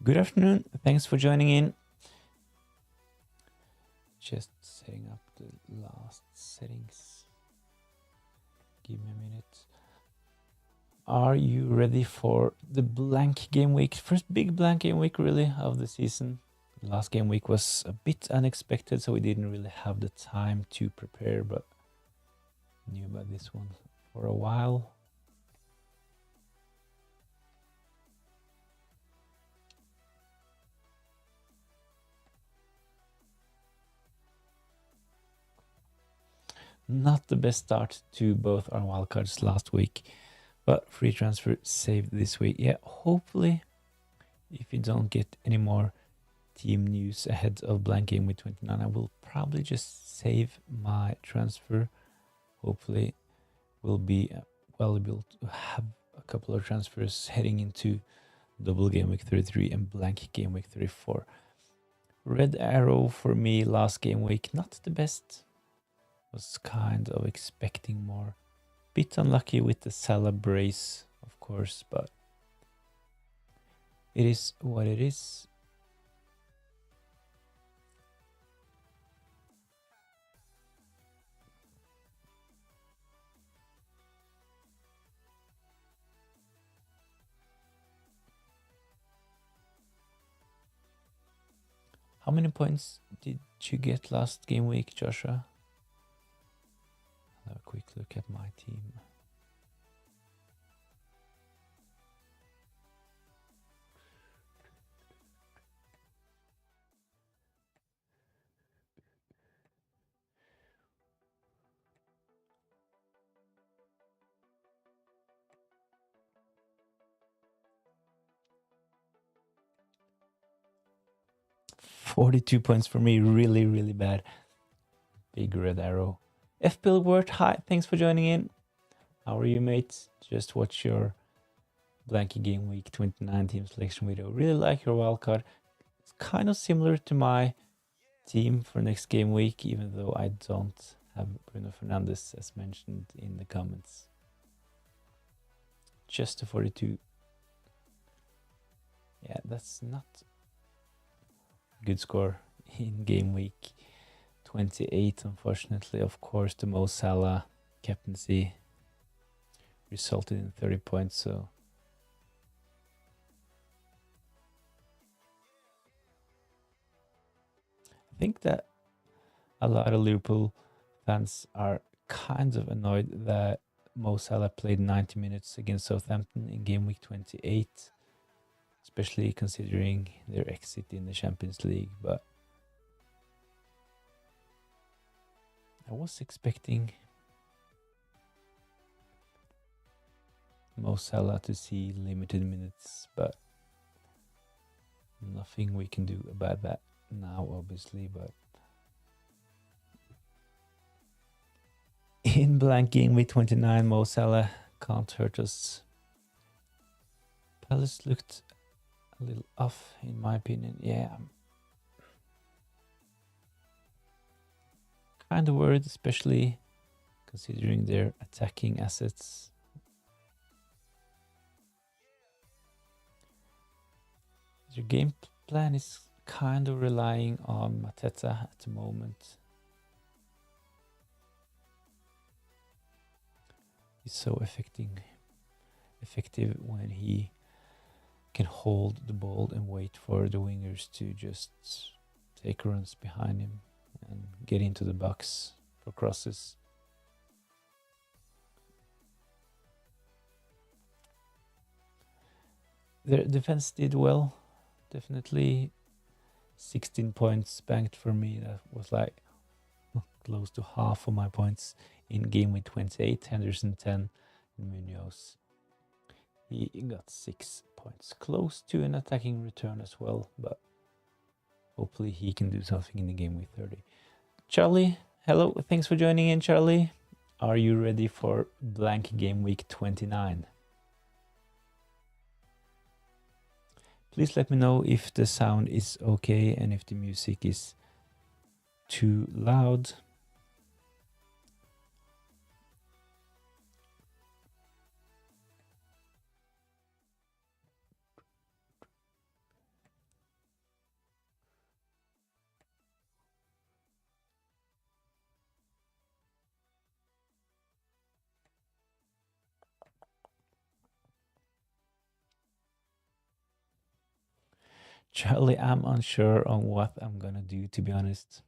Good afternoon. Thanks for joining in. Just setting up the last settings. Give me a minute. Are you ready for the blank game week? First big blank game week really of the season. The last game week was a bit unexpected, so we didn't really have the time to prepare, but knew about this one for a while. Not the best start to both our wildcards last week, but free transfer saved this week. Yeah, hopefully, if you don't get any more team news ahead of blank game week 29, I will probably just save my transfer. Hopefully, we'll be well able to have a couple of transfers heading into double game week 33 and blank game week 34. Red arrow for me last game week, not the best. Was kind of expecting more. Bit unlucky with the Salah brace, of course, but it is what it is. How many points did you get last game week, Joshua? I'll have a quick look at my team. $42 points for me, really bad. Big red arrow. FPL Word, hi, thanks for joining in. How are you, mates? Just watch your blanky game week 29 team selection video. Really like your wildcard. It's kind of similar to my team for next game week, even though I don't have Bruno Fernandes as mentioned in the comments. Just a 42. Yeah, that's not a good score in game week 28, unfortunately. Of course, the Mo Salah captaincy resulted in 30 points, so I think that a lot of Liverpool fans are kind of annoyed that Mo Salah played 90 minutes against Southampton in game week 28, especially considering their exit in the Champions League, but I was expecting Mo Salah to see limited minutes, but nothing we can do about that now, obviously. But in blank game week 29, Mo Salah can't hurt us. Palace looked a little off, in my opinion. Yeah, I'm kind of worried, especially considering their attacking assets. Their game plan is kind of relying on Mateta at the moment. He's so effective when he can hold the ball and wait for the wingers to just take runs behind him and get into the box for crosses. Their defense did well, definitely. 16 points banked for me. That was like close to half of my points in game week 28. Henderson 10 and Munoz. He got 6 points, close to an attacking return as well, but hopefully he can do something in the game week 30. Charlie, hello, thanks for joining in, Charlie. Are you ready for blank game week 29? Please let me know if the sound is okay and if the music is too loud. Charlie, I'm unsure on what I'm gonna do, to be honest.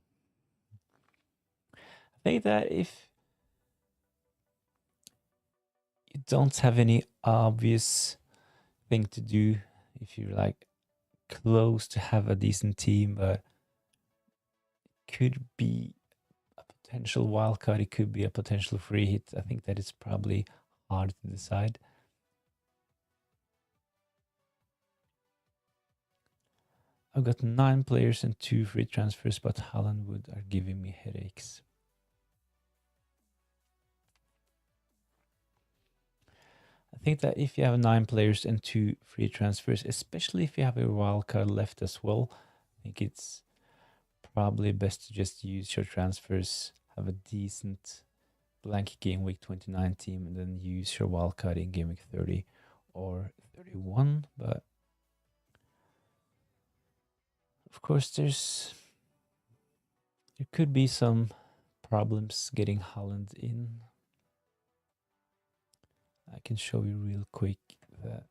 I think that if you don't have any obvious thing to do, if you're like close to have a decent team, but could be a potential wildcard, it could be a potential free hit. I think that it's probably hard to decide. I've got 9 players and 2 free transfers, but Haaland Wood are giving me headaches. I think that if you have 9 players and 2 free transfers, especially if you have a wild card left as well, I think it's probably best to just use your transfers, have a decent blank game week 29 team, and then use your wild card in game week 30 or 31. But of course, there could be some problems getting Haaland in. I can show you real quick the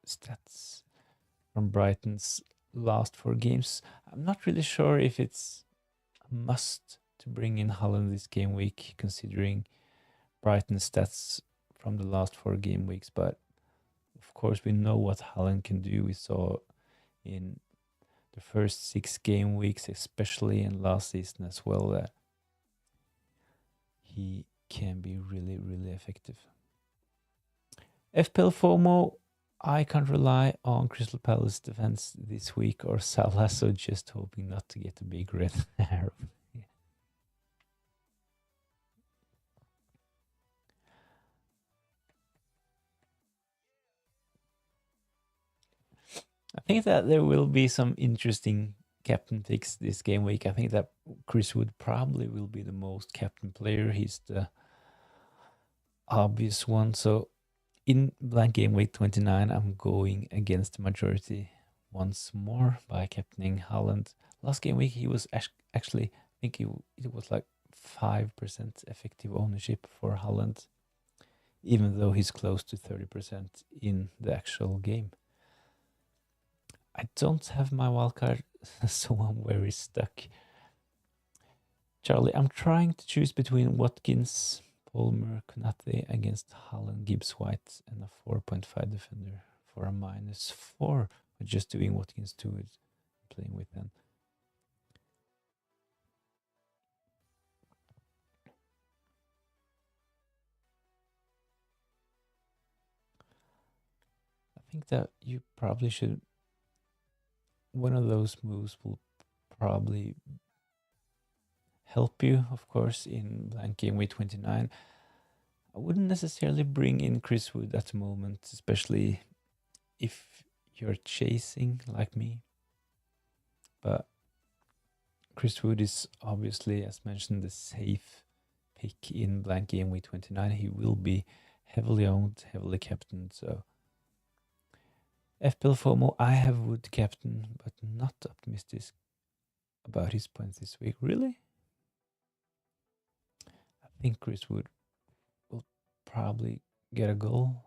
stats from Brighton's last 4 games. I'm not really sure if it's a must to bring in Haaland this game week, considering Brighton's stats from the last 4 game weeks. But of course, we know what Haaland can do. We saw in the first 6 game weeks, especially in last season as well, that he can be really, really effective. FPL FOMO, I can't rely on Crystal Palace defense this week or Salah, so just hoping not to get a big red arrow. I think that there will be some interesting captain picks this game week. I think that Chris Wood probably will be the most captain player. He's the obvious one. So in blank game week 29, I'm going against the majority once more by captaining Haaland. Last game week, he was actually, I think it was like 5% effective ownership for Haaland, even though he's close to 30% in the actual game. I don't have my wildcard, so I'm very stuck. Charlie, I'm trying to choose between Watkins, Palmer, Konate against Haaland, Gibbs White, and a 4.5 defender for a -4. But just doing Watkins to it, playing with them. I think that you probably should. One of those moves will probably help you, of course, in blank game week 29. I wouldn't necessarily bring in Chris Wood at the moment, especially if you're chasing like me. But Chris Wood is obviously, as mentioned, the safe pick in blank game week 29. He will be heavily owned, heavily captained. So FPL FOMO, I have Wood captain, but not optimistic about his points this week. Really? I think Chris Wood will probably get a goal.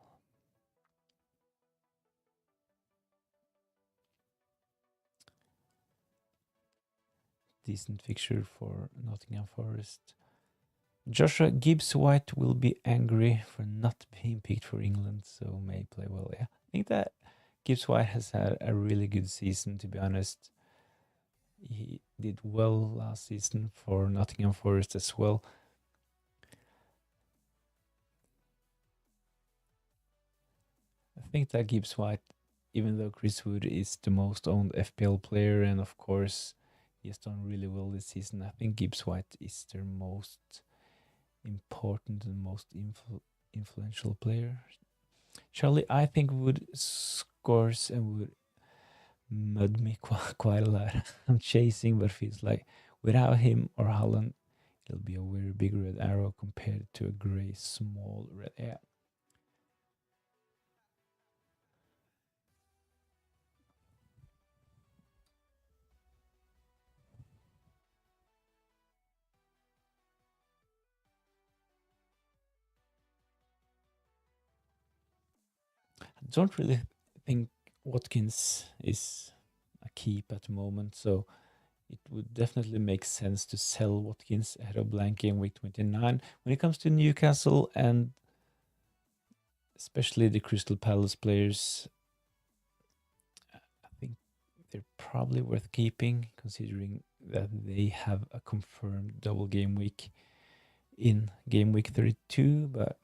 Decent fixture for Nottingham Forest. Joshua Gibbs White will be angry for not being picked for England, so may play well. Yeah, I think that Gibbs White has had a really good season, to be honest. He did well last season for Nottingham Forest as well. I think that Gibbs White, even though Chris Wood is the most owned FPL player, and of course he has done really well this season, I think Gibbs White is their most important and most influential player. Charlie, I think Wood scores and would mud me quite a lot. I'm chasing, but feels like without him or Haaland, it'll be a very big red arrow compared to a gray small red. Yeah. I don't really think Watkins is a keep at the moment, so it would definitely make sense to sell Watkins ahead of blank game week 29. When it comes to Newcastle and especially the Crystal Palace players, I think they're probably worth keeping, considering that they have a confirmed double game week in game week 32. But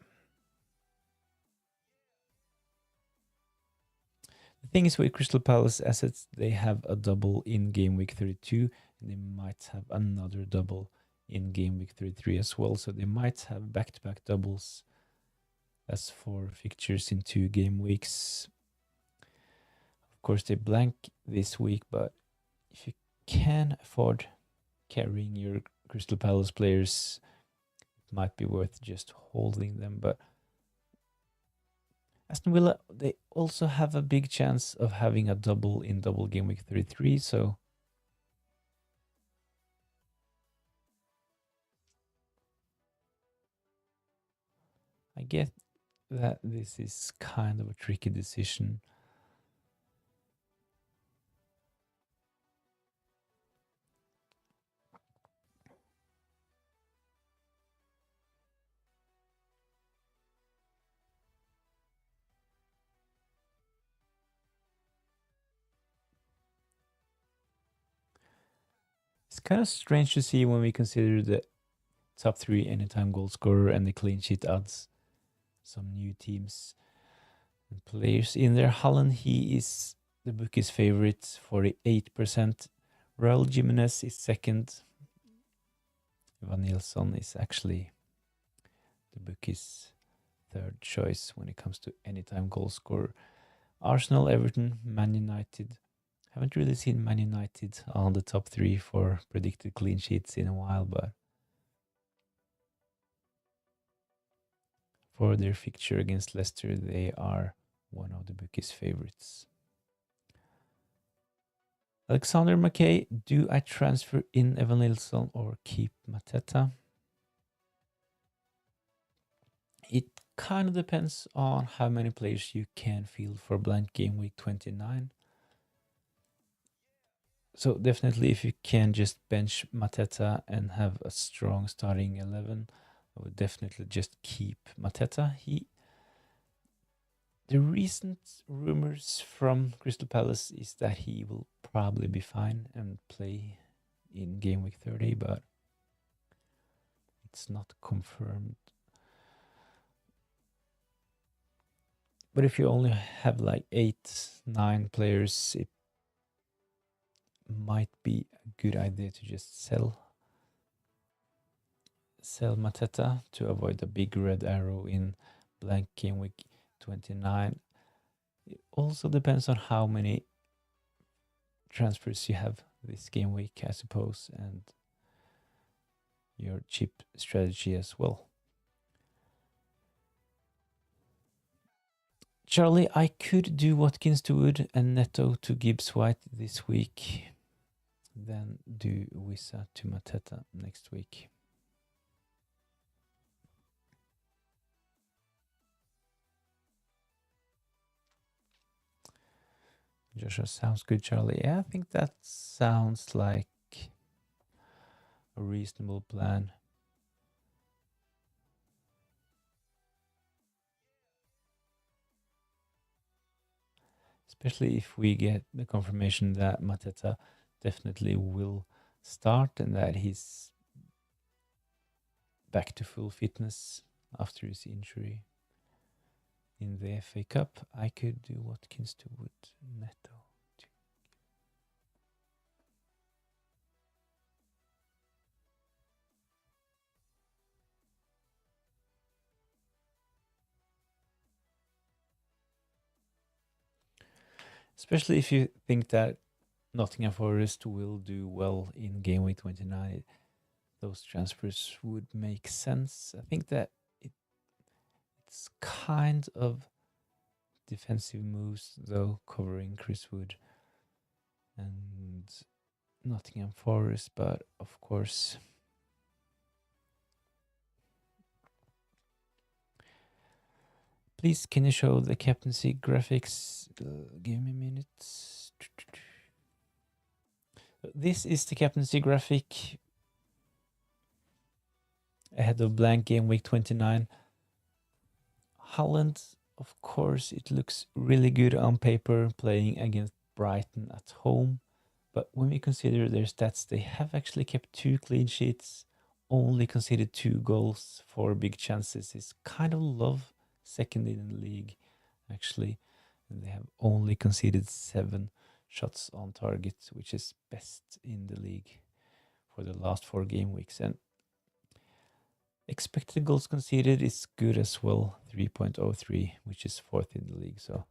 the thing is with Crystal Palace assets, they have a double in game week 32, and they might have another double in game week 33 as well. So they might have back-to-back doubles. That's 4 fixtures in 2 game weeks. Of course, they blank this week, but if you can afford carrying your Crystal Palace players, it might be worth just holding them. But Aston Villa, they also have a big chance of having a double in double game week 33, so I get that this is kind of a tricky decision. It's kind of strange to see when we consider the top 3 anytime goal scorer and the clean sheet odds. Some new teams and players in there. Holland, he is the bookie's favorite, 48%. Raul Jimenez is second. Van Nilsson is actually the bookie's third choice when it comes to anytime goal scorer. Arsenal, Everton, Man United. Haven't really seen Man United on the top 3 for predicted clean sheets in a while, but for their fixture against Leicester, they are one of the bookies' favorites. Alexander McKay, do I transfer in Evan Nilsson or keep Mateta? It kind of depends on how many players you can field for blank game week 29. So definitely if you can just bench Mateta and have a strong starting 11, I would definitely just keep Mateta. The recent rumors from Crystal Palace is that he will probably be fine and play in game week 30, but it's not confirmed. But if you only have like 8-9 players, it might be a good idea to just sell Mateta to avoid the big red arrow in blank game week 29. It also depends on how many transfers you have this game week, I suppose, and your chip strategy as well. Charlie, I could do Watkins to Wood and Neto to Gibbs White this week, then do Wissa to Mateta next week. Joshua, sounds good, Charlie. Yeah, I think that sounds like a reasonable plan. Especially if we get the confirmation that Mateta definitely will start and that he's back to full fitness after his injury in the FA Cup. I could do Watkins to Wood Neto. Especially if you think that Nottingham Forest will do well in game week 29, those transfers would make sense. I think that it's kind of defensive moves, though, covering Chris Wood and Nottingham Forest, but of course, please, can you show the captaincy graphics? Give me a minute. This is the captaincy graphic ahead of blank game week 29. Haaland, of course, it looks really good on paper playing against Brighton at home. But when we consider their stats, they have actually kept 2 clean sheets, only conceded 2 goals, 4 big chances. It's kind of low, second in the league, actually. And they have only conceded 7 shots on target, which is best in the league for the last 4 game weeks. And expected goals conceded is good as well, 3.03, which is 4th in the league. So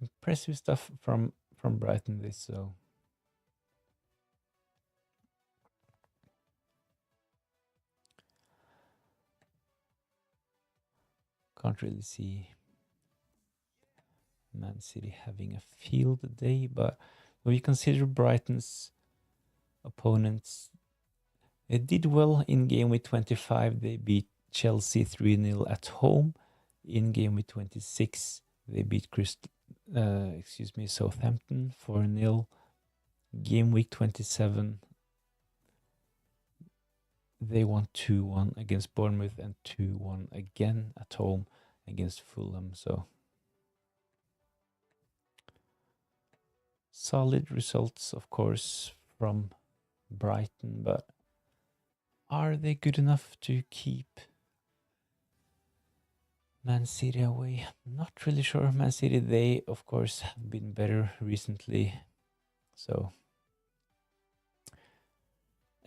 impressive stuff from Brighton this. So can't really see Man City having a field day, but when we consider Brighton's opponents, they did well in game week 25. They beat Chelsea 3-0 at home. In game week 26, they beat Southampton 4-0. Game week 27, they won 2-1 against Bournemouth and 2-1 again at home against Fulham. So solid results, of course, from Brighton, but are they good enough to keep Man City away? I'm not really sure. Man City, they, of course, have been better recently. So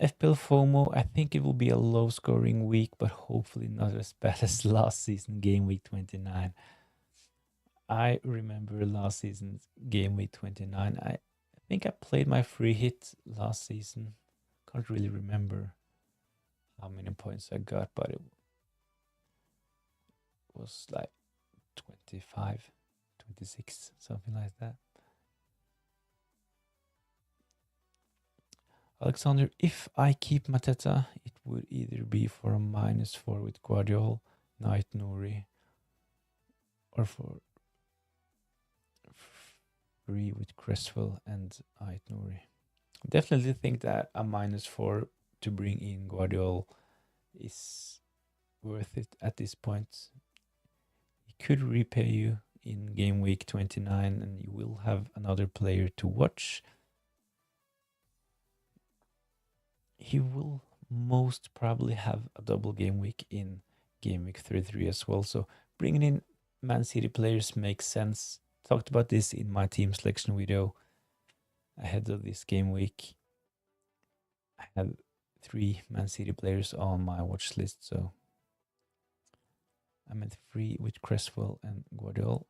FPL FOMO, I think it will be a low-scoring week, but hopefully not as bad as last season, game week 29. I remember last season's game week 29. I think I played my free hit last season. Can't really remember how many points I got, but it was like 25, 26, something like that. Alexander, if I keep Mateta, it would either be for a -4 with Guardiola, Knight Nouri, or for 3 with Cresswell and Knight Nouri. Definitely think that a -4 to bring in Guardiola is worth it at this point. He could repay you in game week 29 and you will have another player to watch. He will most probably have a double game week in game week 33 as well. So bringing in Man City players makes sense. Talked about this in my team selection video ahead of this game week. I have 3 Man City players on my watch list, so I'm at 3 with Cresswell and Guardiola.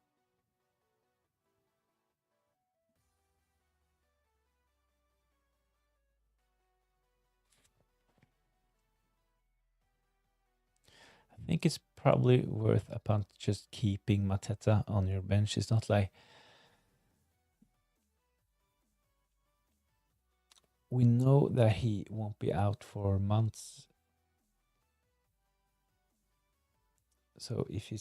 I think it's probably worth a punt just keeping Mateta on your bench. It's not like we know that he won't be out for months. So if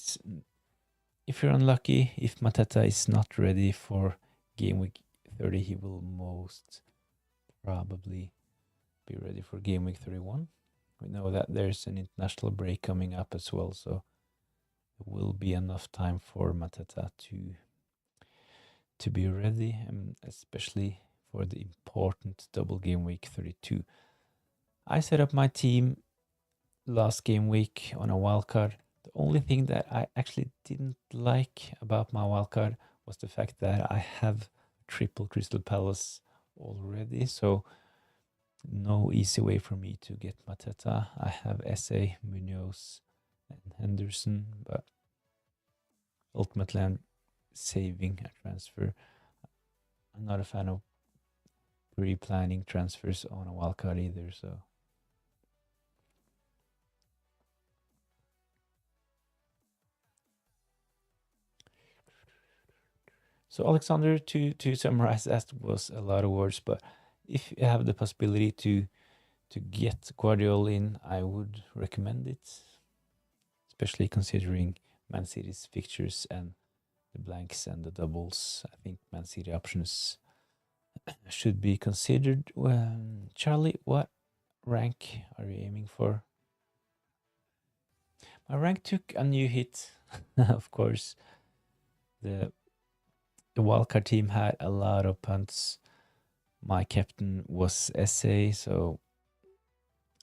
you're unlucky, if Mateta is not ready for game week 30, he will most probably be ready for game week 31. We know that there's an international break coming up as well, so there will be enough time for Mateta to be ready, and especially for the important double game week 32. I set up my team last game week on a wildcard. The only thing that I actually didn't like about my wildcard was the fact that I have triple Crystal Palace already, so no easy way for me to get Mateta. I have Esse, Munoz, and Henderson, but ultimately I'm saving a transfer. I'm not a fan of pre-planning transfers on a wildcard either, so Alexander, to summarize, that was a lot of words, but if you have the possibility to get Guardiola in, I would recommend it, especially considering Man City's fixtures and the blanks and the doubles. I think Man City options should be considered. Charlie, what rank are you aiming for? My rank took a new hit, of course. The wildcard team had a lot of punts. My captain was SA, so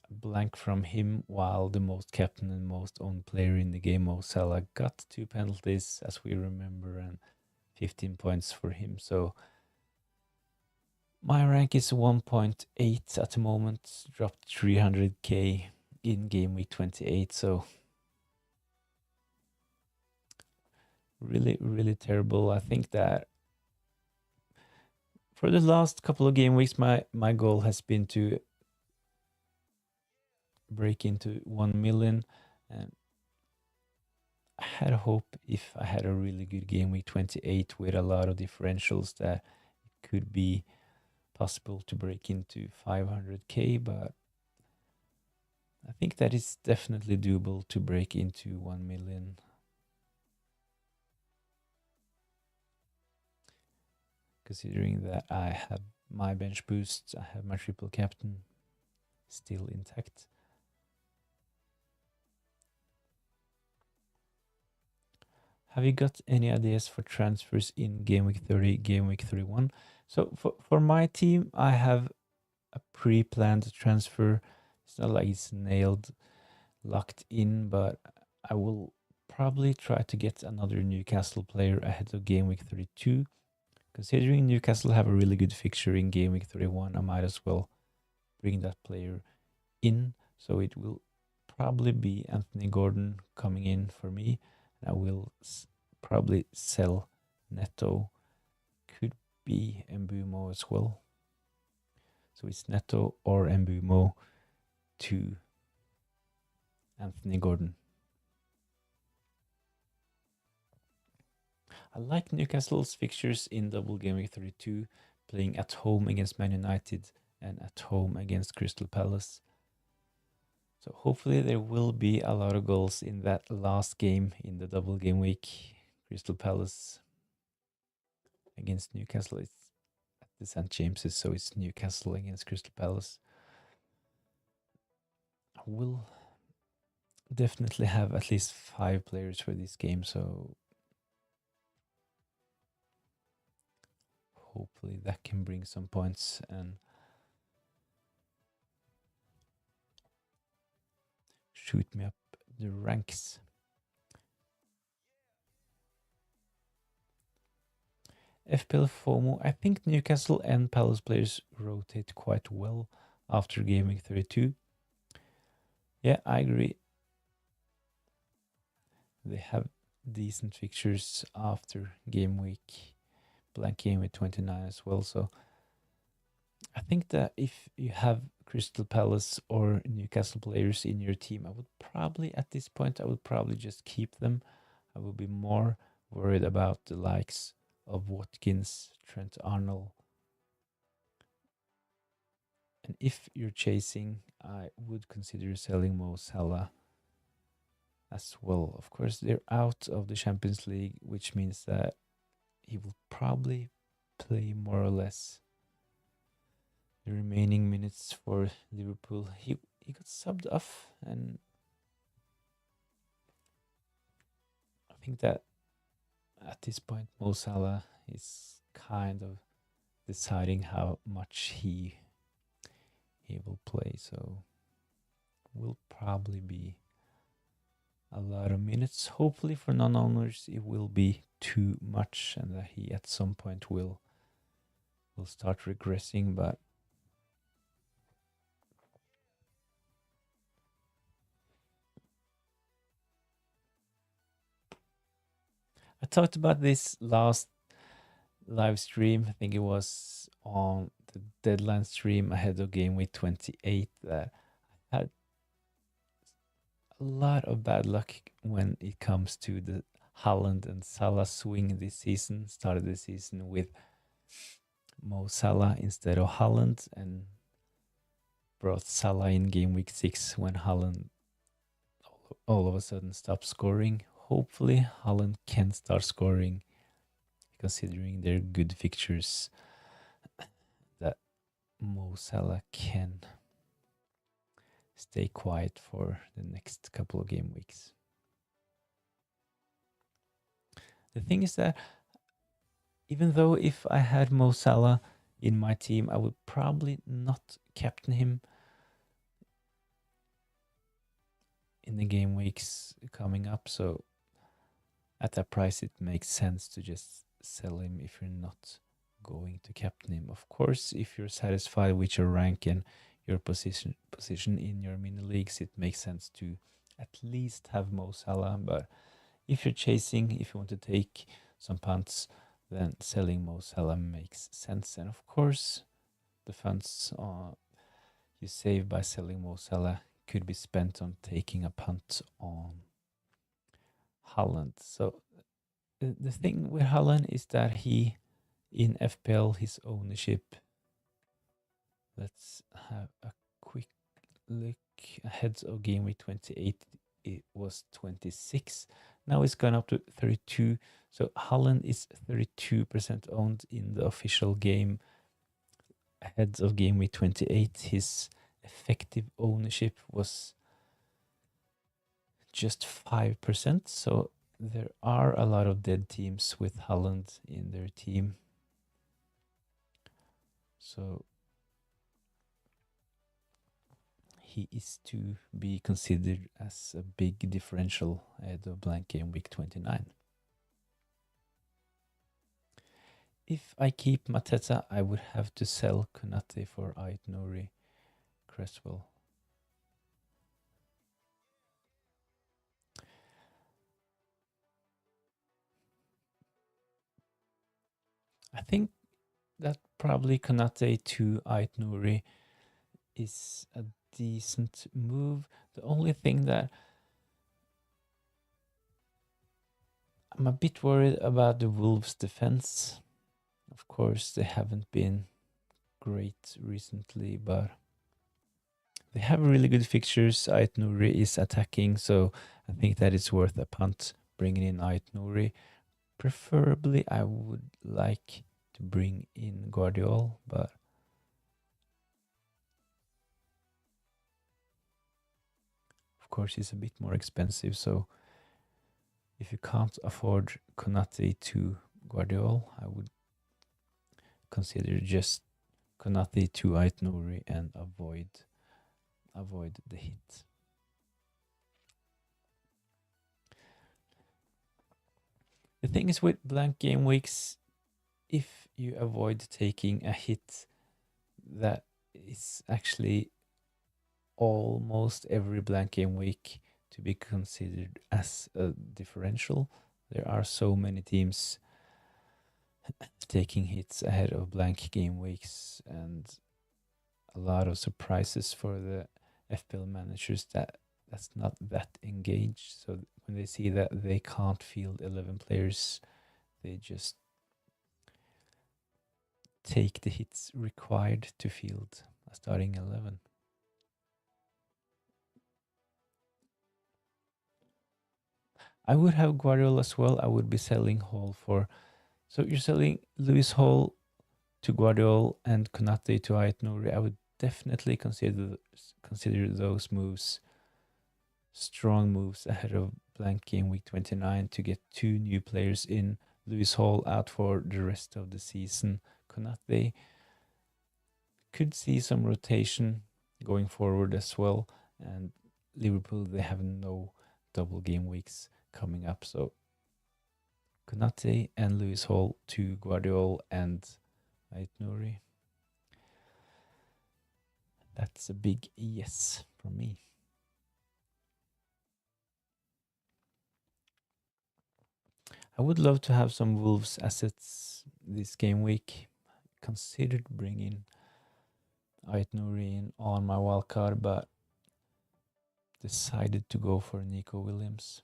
blank from him, while the most captain and most owned player in the game, Mo Salah, got 2 penalties, as we remember, and 15 points for him. So my rank is 1.8 at the moment, dropped 300k in game week 28. So really, really terrible. I think that for the last couple of game weeks, my goal has been to break into 1 million. And I had a hope, if I had a really good game week 28 with a lot of differentials, that it could be possible to break into 500k, but I think that is definitely doable to break into 1 million. Considering that I have my bench boost, I have my triple captain still intact. Have you got any ideas for transfers in game week 30, game week 31? So for my team, I have a pre-planned transfer. It's not like it's nailed, locked in, but I will probably try to get another Newcastle player ahead of game week 32. Considering Newcastle have a really good fixture in game week 31, I might as well bring that player in. So it will probably be Anthony Gordon coming in for me. I will probably sell Neto. Could be Mbumo as well. So it's Neto or Mbumo to Anthony Gordon. I like Newcastle's fixtures in double game week 32, playing at home against Man United and at home against Crystal Palace. So hopefully there will be a lot of goals in that last game in the double game week. Crystal Palace against Newcastle. It's at the St. James's, so it's Newcastle against Crystal Palace. I will definitely have at least 5 players for this game, so hopefully that can bring some points and shoot me up the ranks. FPL FOMO. I think Newcastle and Palace players rotate quite well after game week 32. Yeah, I agree. They have decent fixtures after game week, blank game week 29 as well. So I think that if you have Crystal Palace or Newcastle players in your team, I would probably, at this point, I would probably just keep them. I would be more worried about the likes of Watkins, Trent Arnold. And if you're chasing, I would consider selling Mo Salah as well. Of course, they're out of the Champions League, which means that he will probably play more or less the remaining minutes for Liverpool. He got subbed off, and I think that at this point Mo Salah is kind of deciding how much he will play. So will probably be a lot of minutes. Hopefully for non-owners it will be too much and that he at some point will start regressing, but I talked about this last live stream. I think it was on the deadline stream ahead of game week 28 that I had a lot of bad luck when it comes to the Haaland and Salah swing this season. Started the season with Mo Salah instead of Haaland and brought Salah in game week 6 when Haaland all of a sudden stopped scoring. Hopefully Haaland can start scoring considering their good fixtures, that Mo Salah can stay quiet for the next couple of game weeks. The thing is that even though if I had Mo Salah in my team, I would probably not captain him in the game weeks coming up. So at that price, it makes sense to just sell him if you're not going to captain him. Of course, if you're satisfied with your rank and your position in your mini leagues, it makes sense to at least have Mo Salah. But if you're chasing, if you want to take some punts, then selling Mo Salah makes sense. And of course, the funds you save by selling Mo Salah could be spent on taking a punt on Haaland. So the thing with Haaland is that he, in FPL, his ownership, let's have a quick look ahead of game week 28, it was 26. Now it's gone up to 32. So Haaland is 32% owned in the official game ahead of game week 28. His effective ownership was just 5%. So there are a lot of dead teams with Haaland in their team. So he is to be considered as a big differential at the blank game week 29. If I keep Mateta, I would have to sell Konate for Ait Nouri Cresswell. I think that probably Konate to Ait Nouri is a decent move. The only thing that I'm a bit worried about the Wolves' defense. Of course, they haven't been great recently, but they have really good fixtures. Ait Nouri is attacking, so I think that it's worth a punt bringing in Ait Nouri. Preferably, I would like to bring in Guardiola, but of course, he's a bit more expensive. So if you can't afford Konate to Guardiola, I would consider just Konate to Ait Nouri and avoid the hit. The thing is with blank game weeks, if you avoid taking a hit, that is actually almost every blank game week to be considered as a differential. There are so many teams taking hits ahead of blank game weeks and a lot of surprises for the FPL managers that's not that engaged. So when they see that they can't field 11 players, they just take the hits required to field a starting 11. I would have Guardiola as well. I would be selling Hall for. So you're selling Lewis Hall to Guardiola and Konate to Ait Nouri. I would definitely consider those moves strong moves ahead of blank game week 29 to get 2 new players in. Lewis Hall out for the rest of the season. Konate could see some rotation going forward as well. And Liverpool, they have no double game weeks coming up. So Konate and Lewis Hall to Guardiola and Ait Nouri. That's a big yes from me. I would love to have some Wolves assets this game week. Considered bringing Ait Nouri in on my wildcard, but decided to go for Nico Williams.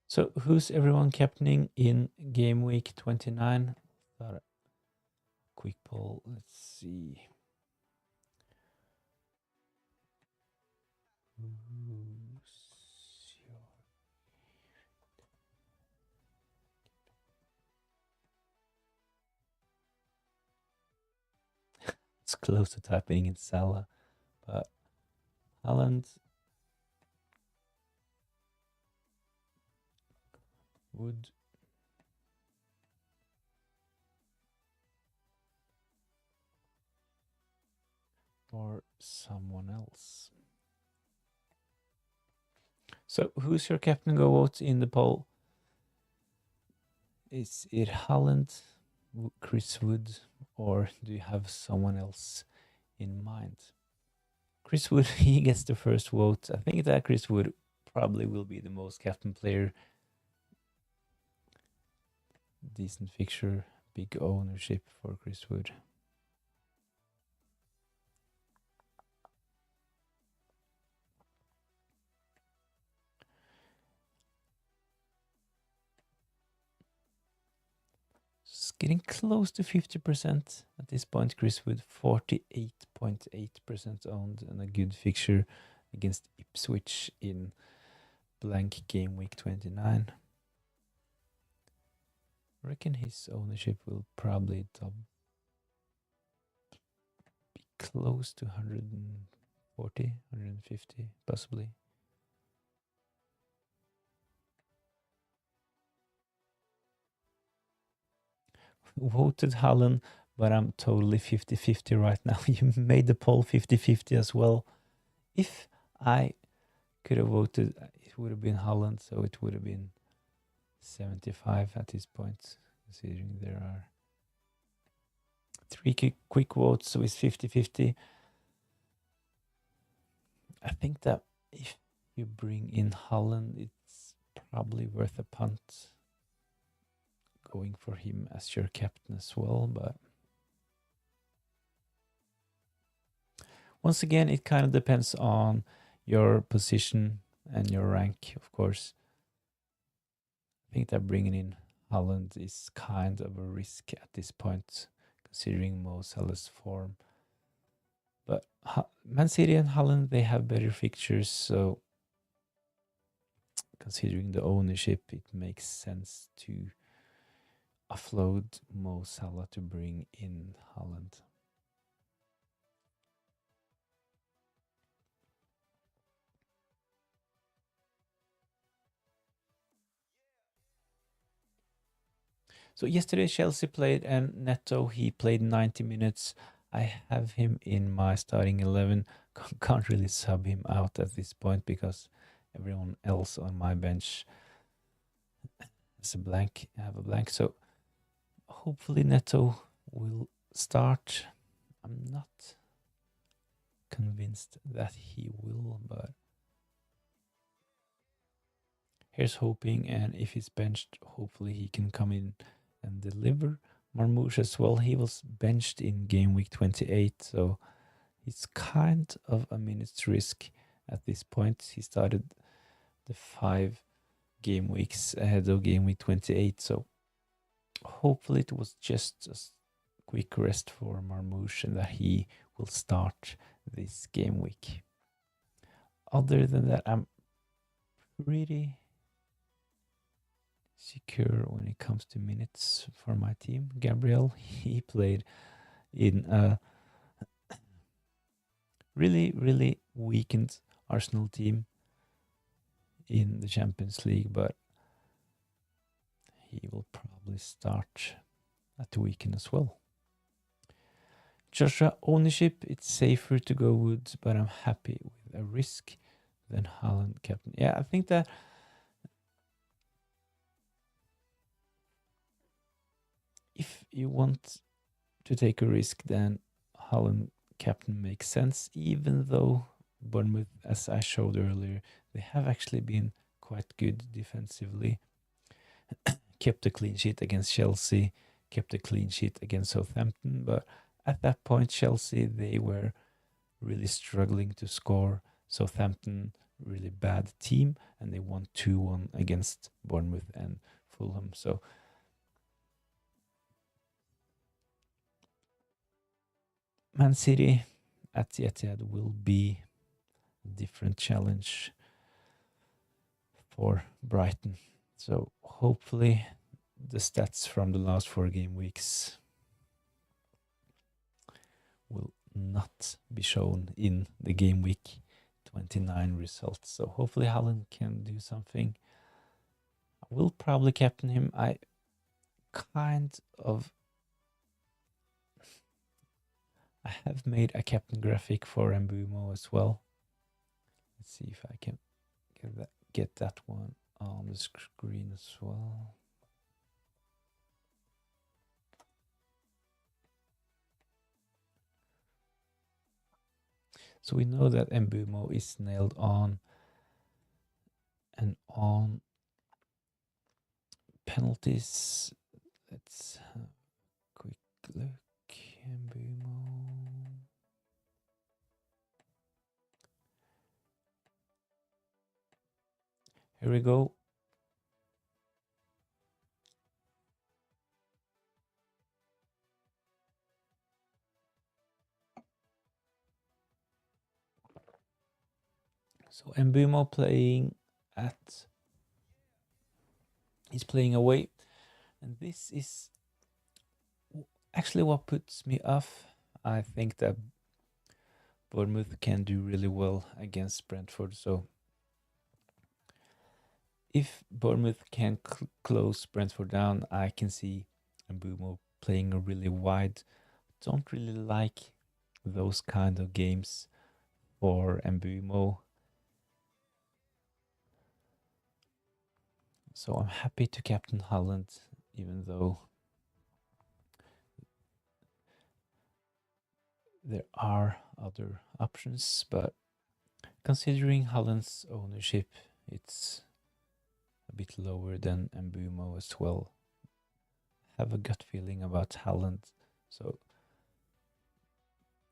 So who's everyone captaining in game week 29? Thought a quick poll. Let's see. It's close to typing in Salah, but Haaland, Wood, or someone else. So who's your captain? Go vote in the poll. Is it Haaland, Chris Wood, or do you have someone else in mind? Chris Wood, he gets the first vote. I think that Chris Wood probably will be the most captain player. Decent fixture, big ownership for Chris Wood. It's getting close to 50% at this point. Chris Wood 48.8% owned and a good fixture against Ipswich in blank game week 29. I reckon his ownership will probably be close to 140, 150 possibly. Voted Haaland, but I'm totally 50-50 right now. You made the poll 50-50 as well. If I could have voted, it would have been Haaland, so it would have been 75 at this point, considering there are 3 quick votes, so it's 50-50. I think that if you bring in Haaland, it's probably worth a punt going for him as your captain as well, but once again, it kind of depends on your position and your rank, of course. I think that bringing in Haaland is kind of a risk at this point, considering Mo Salah's form. But Man City and Haaland, they have better fixtures, so considering the ownership, it makes sense to offload Mo Salah to bring in Haaland. So yesterday Chelsea played and Neto, he played 90 minutes. I have him in my starting 11. Can't really sub him out at this point because everyone else on my bench has a blank. I have a blank. So hopefully Neto will start. I'm not convinced that he will, but here's hoping. And if he's benched, hopefully he can come in and deliver. Marmoush as well, he was benched in game week 28, so it's kind of a minute's risk at this point. He started the 5 game weeks ahead of game week 28, so hopefully it was just a quick rest for Marmoush and that he will start this game week. Other than that, I'm pretty secure when it comes to minutes for my team. Gabriel, he played in a really weakened Arsenal team in the Champions League, but he will probably start at the weekend as well. Joshua, ownership, it's safer to go Woods, but I'm happy with a risk than Haaland captain. Yeah, I think that if you want to take a risk, then Haaland captain makes sense, even though Bournemouth, as I showed earlier, they have actually been quite good defensively. Kept a clean sheet against Chelsea, kept a clean sheet against Southampton, but at that point, Chelsea, they were really struggling to score. Southampton really bad team, and they won 2-1 against Bournemouth and Fulham. So Man City at the Etihad will be a different challenge for Brighton. So hopefully the stats from the last 4 game weeks will not be shown in the game week 29 results. So hopefully Haaland can do something. I will probably captain him. I have made a captain graphic for Mbumo as well. Let's see if I can get that one on the screen as well. So we know that Mbumo is nailed on, and on penalties, let's have a quick look. Mbumo. Here we go. So Mbumo he's playing away, and this is actually what puts me off. I think that Bournemouth can do really well against Brentford. So if Bournemouth can close Brentford down, I can see Mbumo playing really wide. Don't really like those kind of games for Mbumo. So I'm happy to captain Haaland, even though there are other options. But considering Haaland's ownership, it's a bit lower than Mbumo as well. I have a gut feeling about Haaland. So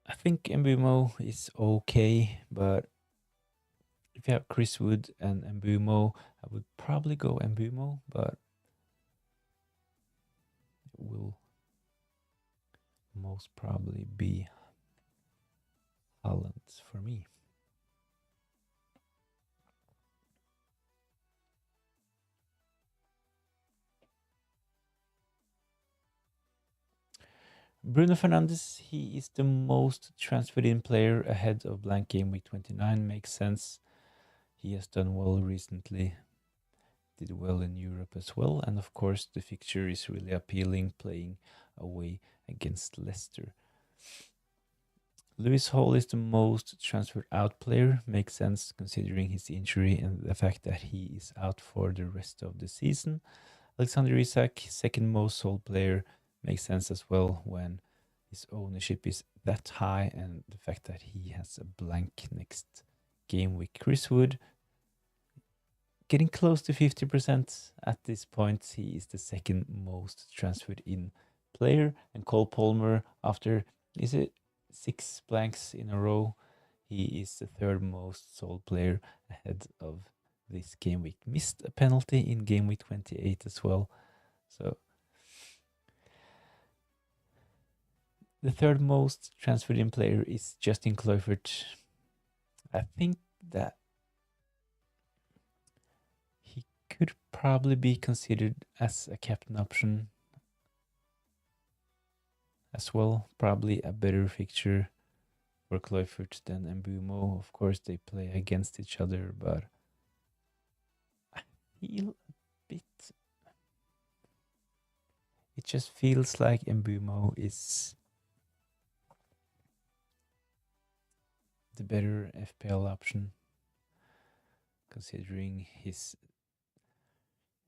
I think Mbumo is okay, but if you have Chris Wood and Mbumo, I would probably go Mbumo, but it will most probably be Haaland for me. Bruno Fernandes, he is the most transferred in player ahead of blank game week 29. Makes sense. He has done well recently. Did well in Europe as well. And of course, the fixture is really appealing, playing away against Leicester. Lewis Hall is the most transferred out player. Makes sense considering his injury and the fact that he is out for the rest of the season. Alexander Isak, second most sold player. Makes sense as well when his ownership is that high and the fact that he has a blank next game week. Chris Wood, getting close to 50% at this point. He is the second most transferred in player. And Cole Palmer, after, is it 6 blanks in a row, he is the third most sold player ahead of this game week. Missed a penalty in game week 28 as well. So the third most transferred in player is Justin Kluivert. I think that he could probably be considered as a captain option as well. Probably a better fixture for Kluivert than Mbumo. Of course, they play against each other, but I feel a bit... It just feels like Mbumo is the better FPL option, considering his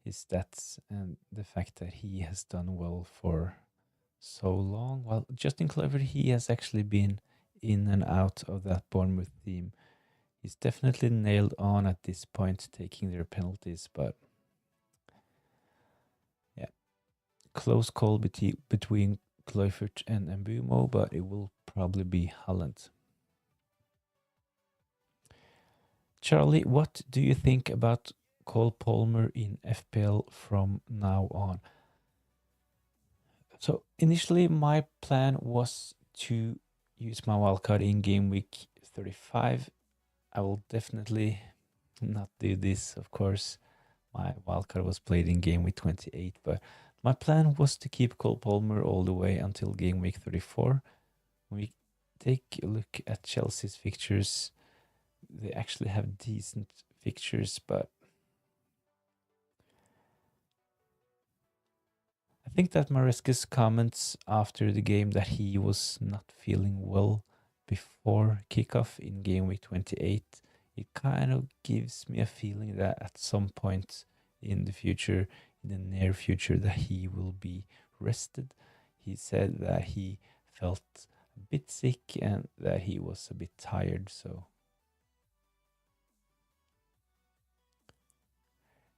stats and the fact that he has done well for so long. Well, Justin Kluivert, he has actually been in and out of that Bournemouth team. He's definitely nailed on at this point, taking their penalties, but yeah, close call between Kluivert and Mbumo, but it will probably be Haaland. Charlie, what do you think about Cole Palmer in FPL from now on? So initially, my plan was to use my wildcard in game week 35. I will definitely not do this, of course. My wildcard was played in game week 28, but my plan was to keep Cole Palmer all the way until game week 34. When we take a look at Chelsea's fixtures, they actually have decent fixtures, but I think that Maresca's comments after the game that he was not feeling well before kickoff in game week 28, it kind of gives me a feeling that at some point in the future, in the near future, that he will be rested. He said that he felt a bit sick and that he was a bit tired, so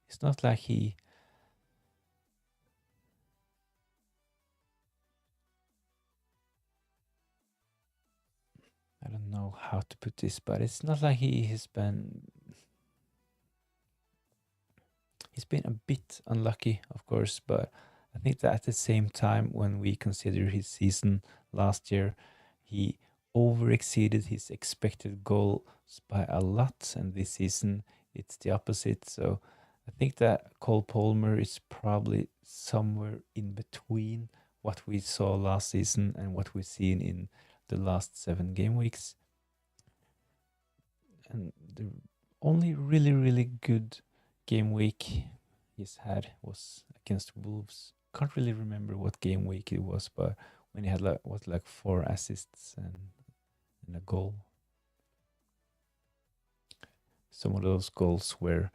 it's not like he I don't know how to put this, but it's not like he's been a bit unlucky, of course, but I think that at the same time, when we consider his season last year, he over exceeded his expected goals by a lot, and this season it's the opposite. So I think that Cole Palmer is probably somewhere in between what we saw last season and what we've seen in the last 7 game weeks. And the only really good game week he's had was against Wolves. Can't really remember what game week it was, but when he had like 4 assists and a goal. Some of those goals were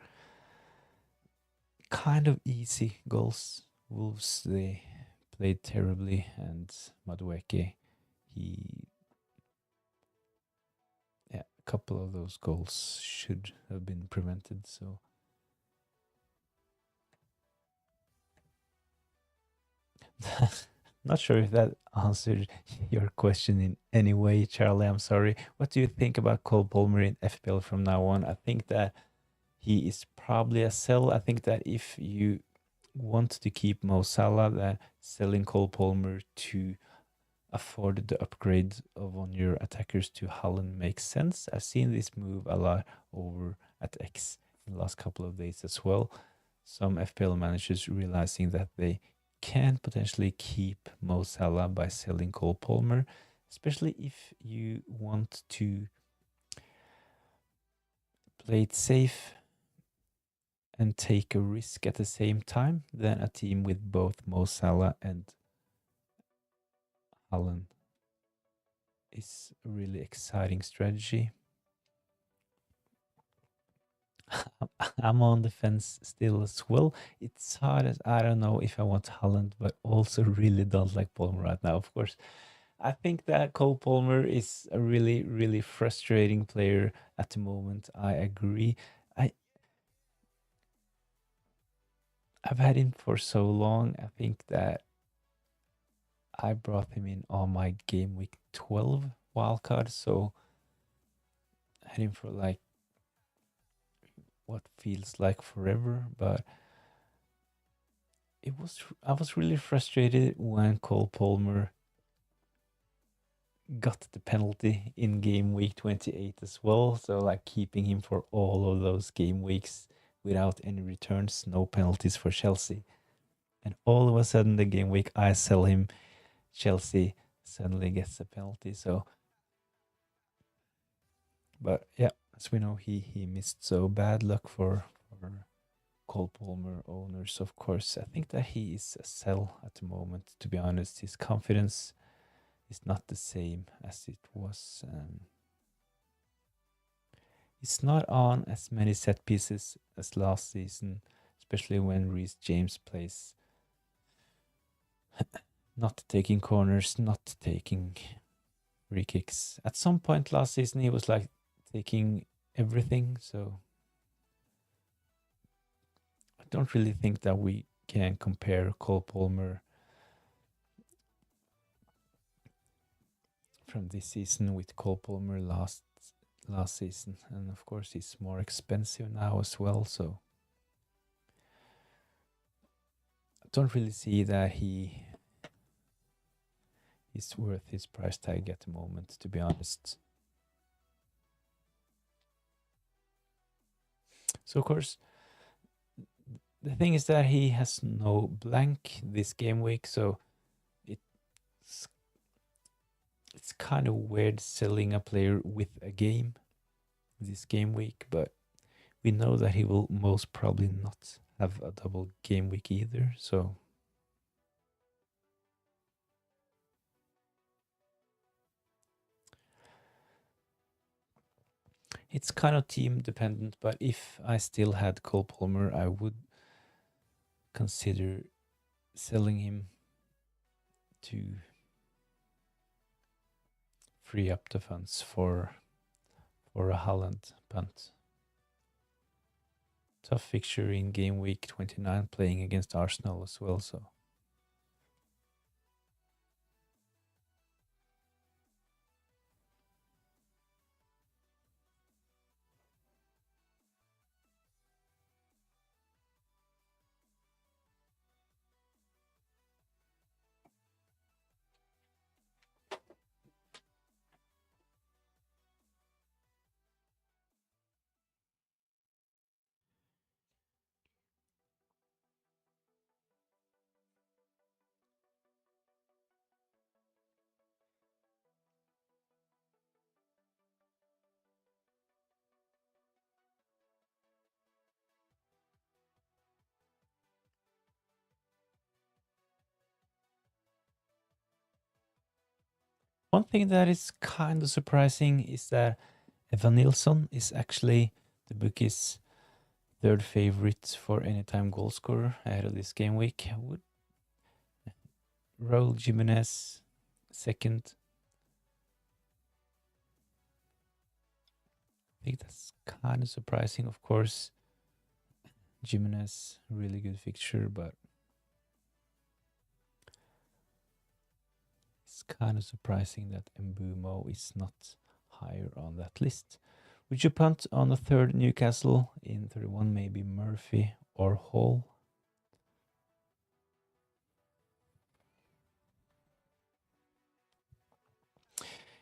kind of easy goals. Wolves, they played terribly, and Madueke, he a couple of those goals should have been prevented. So not sure if that answered your question in any way, Charlie. I'm sorry. What do you think about Cole Palmer in FPL from now on? I think that he is probably a sell. I think that if you want to keep Mo Salah, then selling Cole Palmer to afford the upgrade of one of your attackers to Holland makes sense. I've seen this move a lot over at X in the last couple of days as well. Some FPL managers realizing that they can potentially keep Mo Salah by selling Cole Palmer, especially if you want to play it safe and take a risk at the same time than a team with both Mo Salah and Haaland. Is a really exciting strategy. I'm on the fence still as well. It's hard as I don't know if I want Haaland, but also really don't like Palmer right now. Of course, I think that Cole Palmer is a really frustrating player at the moment. I agree. I I've had him for so long. I think that I brought him in on my game week 12 wildcard, so I had him for like what feels like forever, but I was really frustrated when Cole Palmer got the penalty in game week 28 as well. So like keeping him for all of those game weeks without any returns, no penalties for Chelsea. And all of a sudden the game week I sell him, Chelsea suddenly gets a penalty. So but yeah, as we know, he missed, so bad luck for Cole Palmer owners, of course. I think that he is a sell at the moment, to be honest. His confidence is not the same as it was. He's not on as many set pieces as last season, especially when Reece James plays. Not taking corners, not taking free kicks. At some point last season, he was like taking everything, so I don't really think that we can compare Cole Palmer from this season with Cole Palmer last season, and of course he's more expensive now as well, so I don't really see that he is worth his price tag at the moment, to be honest. So of course, the thing is that he has no blank this game week, so it's kind of weird selling a player with a game this game week, but we know that he will most probably not have a double game week either, so it's kind of team dependent. But if I still had Cole Palmer, I would consider selling him to free up the funds for a Haaland punt. Tough fixture in game week 29, playing against Arsenal as well, so one thing that is kind of surprising is that Evan Nilsson is actually the bookie's third favorite for anytime goal scorer ahead of this game week. I would Raul Jimenez second. I think that's kind of surprising, of course. Jimenez, really good fixture, but it's kind of surprising that Mbumo is not higher on that list. Would you punt on the third Newcastle in 31? Maybe Murphy or Hall?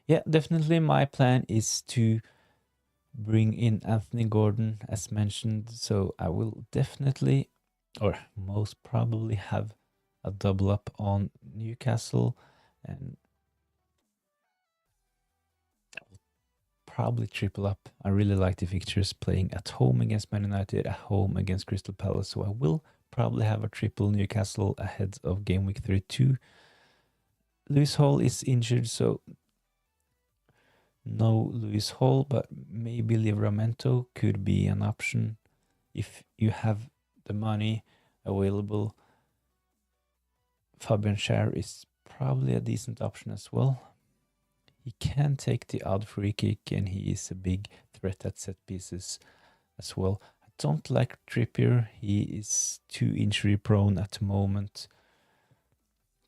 Yeah, definitely my plan is to bring in Anthony Gordon as mentioned, so I will definitely, or most probably, have a double up on Newcastle, and probably triple up. I really like the fixtures, playing at home against Man United, at home against Crystal Palace, so I will probably have a triple Newcastle ahead of game week 32. Lewis Hall is injured, so no Lewis Hall, but maybe Livramento could be an option if you have the money available. Fabian Schär is probably a decent option as well. He can take the odd free kick, and he is a big threat at set pieces as well. I don't like Trippier. He is too injury prone at the moment.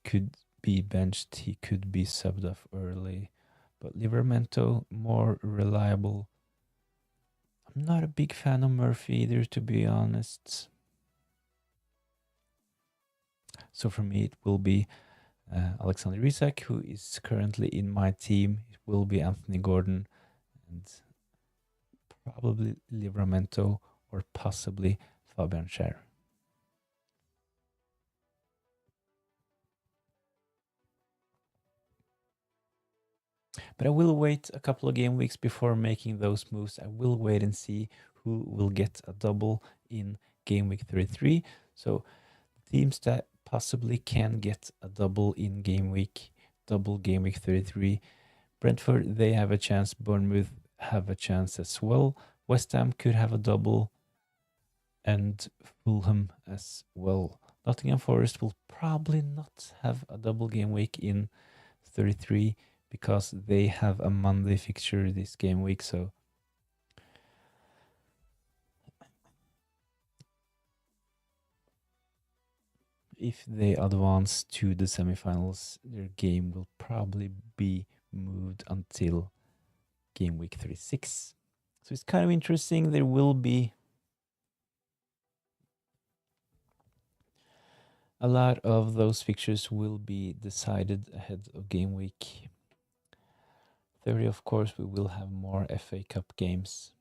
Could be benched. He could be subbed off early. But Livramento, more reliable. I'm not a big fan of Murphy either, to be honest. So for me, it will be Alexander Isak, who is currently in my team. It will be Anthony Gordon and probably Livramento or possibly Fabian Schär. But I will wait a couple of game weeks before making those moves. I will wait and see who will get a double in game week 33. So teams that possibly can get a double in game week 33. Brentford, they have a chance. Bournemouth have a chance as well. West Ham could have a double, and Fulham as well. Nottingham Forest will probably not have a double game week in 33 because they have a Monday fixture this game week. So if they advance to the semifinals, their game will probably be moved until game week 36. So it's kind of interesting. There will be a lot of those fixtures will be decided ahead of game week 30. Of course, we will have more FA Cup games.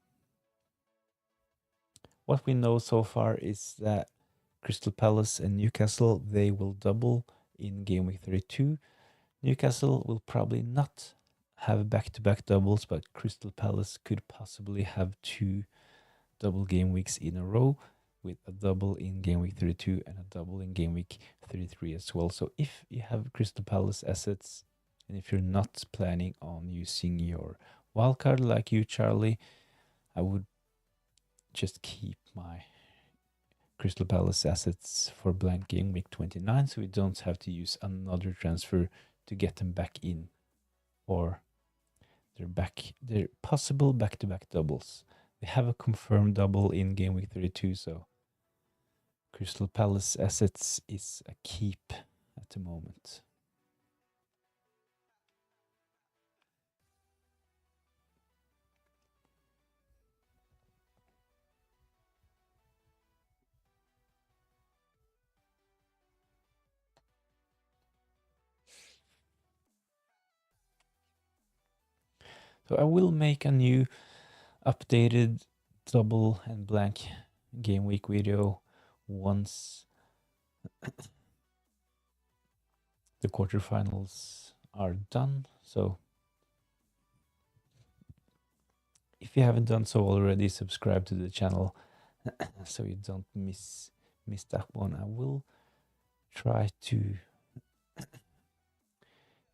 What we know so far is that Crystal Palace and Newcastle, they will double in game week 32. Newcastle will probably not have back-to-back doubles, but Crystal Palace could possibly have 2 double game weeks in a row, with a double in game week 32 and a double in game week 33 as well. So if you have Crystal Palace assets, and if you're not planning on using your wildcard like you, Charlie, I would just keep my Crystal Palace assets for blank game week 29, so we don't have to use another transfer to get them back in, or they're possible back-to-back doubles. They have a confirmed double in game week 32, so Crystal Palace assets is a keep at the moment. So I will make a new updated double and blank game week video once the quarterfinals are done. So if you haven't done so already, subscribe to the channel so you don't miss that one. I will try to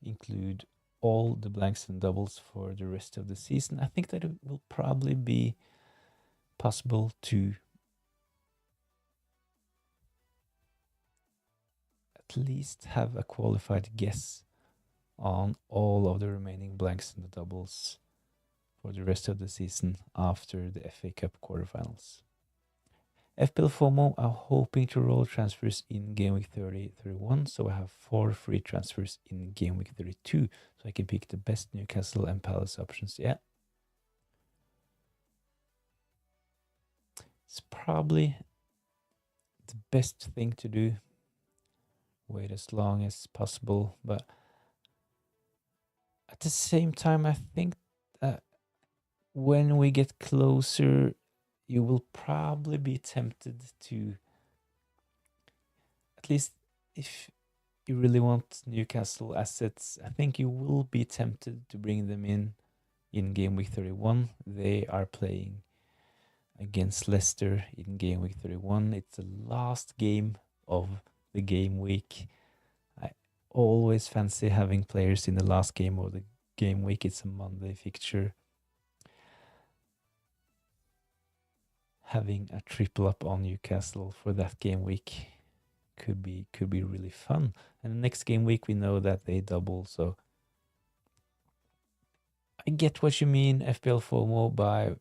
include all the blanks and doubles for the rest of the season. I think that it will probably be possible to at least have a qualified guess on all of the remaining blanks and the doubles for the rest of the season after the FA Cup quarterfinals. FPL FOMO are hoping to roll transfers in game week 30, 31, so I have 4 free transfers in game week 32, so I can pick the best Newcastle and Palace options. Yeah, it's probably the best thing to do. Wait as long as possible, but at the same time, I think that when we get closer, you will probably be tempted to, at least if you really want Newcastle assets, I think you will be tempted to bring them in game week 31. They are playing against Leicester in game week 31. It's the last game of the game week. I always fancy having players in the last game of the game week. It's a Monday fixture. Having a triple up on Newcastle for that game week could be really fun. And the next game week we know that they double, so I get what you mean, FPL FOMO, by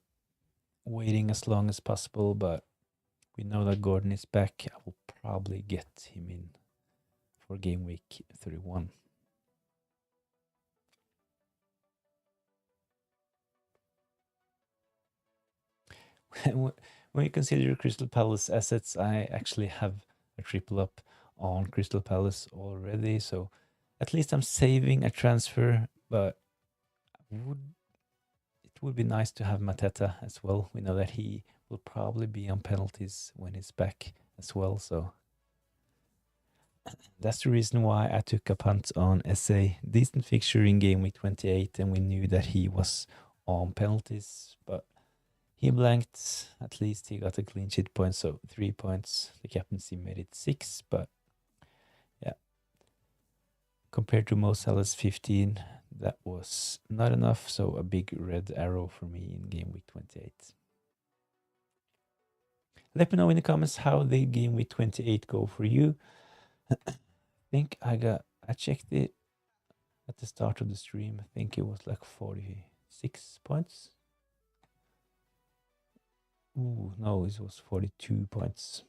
waiting as long as possible, but we know that Gordon is back. I will probably get him in for game week 31. When you consider Crystal Palace assets, I actually have a triple up on Crystal Palace already, so at least I'm saving a transfer, but it would be nice to have Mateta as well. We know that he will probably be on penalties when he's back as well, so that's the reason why I took a punt on SA. Decent fixture in game week 28, and we knew that he was on penalties, but he blanked. At least he got a clean sheet point, so 3 points. The captaincy made it 6, but yeah, compared to Mo Salah's 15, that was not enough, so a big red arrow for me in game week 28. Let me know in the comments how the game week 28 go for you. I think I checked it at the start of the stream. I think it was like 46 points. Ooh, no, it was 42 points.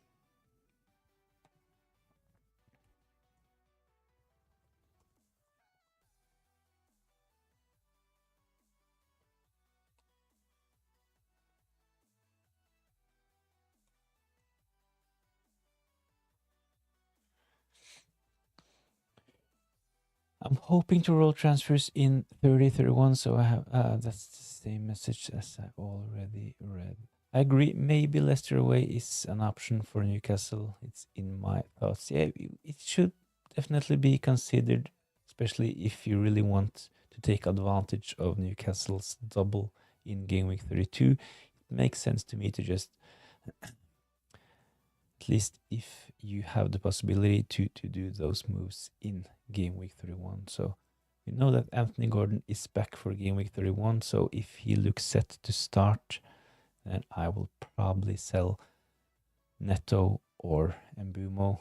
I'm hoping to roll transfers in 30-31, so I have that's the same message as I've already read. I agree, maybe Leicester away is an option for Newcastle. It's in my thoughts. Yeah, it should definitely be considered, especially if you really want to take advantage of Newcastle's double in game week 32. It makes sense to me to just, at least if you have the possibility to do those moves in game week 31. So we know that Anthony Gordon is back for game week 31. So if he looks set to start, then I will probably sell Neto or Mbumo.